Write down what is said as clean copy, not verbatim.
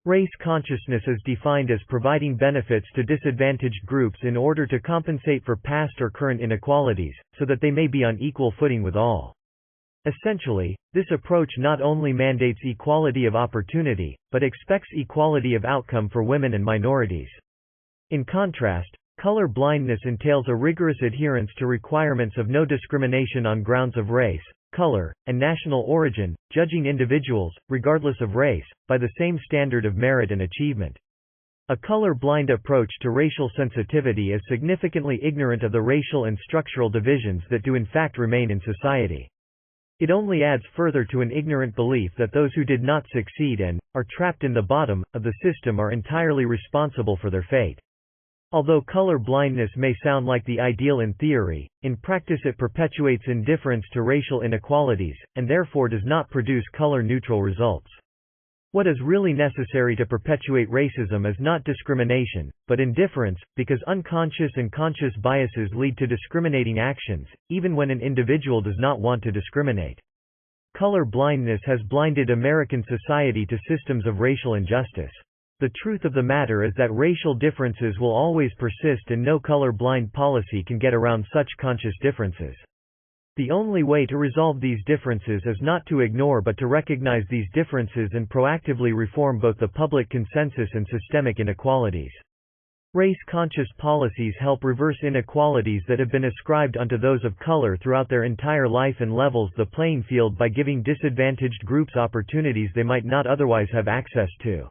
Race consciousness is defined as providing benefits to disadvantaged groups in order to compensate for past or current inequalities, so that they may be on equal footing with all. Essentially, this approach not only mandates equality of opportunity, but expects equality of outcome for women and minorities. In contrast, color blindness entails a rigorous adherence to requirements of no discrimination on grounds of race, color, and national origin, judging individuals, regardless of race, by the same standard of merit and achievement. A color-blind approach to racial sensitivity is significantly ignorant of the racial and structural divisions that do in fact remain in society. It only adds further to an ignorant belief that those who did not succeed and are trapped in the bottom of the system are entirely responsible for their fate. Although color blindness may sound like the ideal in theory, in practice it perpetuates indifference to racial inequalities, and therefore does not produce color-neutral results. What is really necessary to perpetuate racism is not discrimination, but indifference, because unconscious and conscious biases lead to discriminating actions, even when an individual does not want to discriminate. Color blindness has blinded American society to systems of racial injustice. The truth of the matter is that racial differences will always persist and no color-blind policy can get around such conscious differences. The only way to resolve these differences is not to ignore but to recognize these differences and proactively reform both the public consensus and systemic inequalities. Race-conscious policies help reverse inequalities that have been ascribed unto those of color throughout their entire life and levels the playing field by giving disadvantaged groups opportunities they might not otherwise have access to.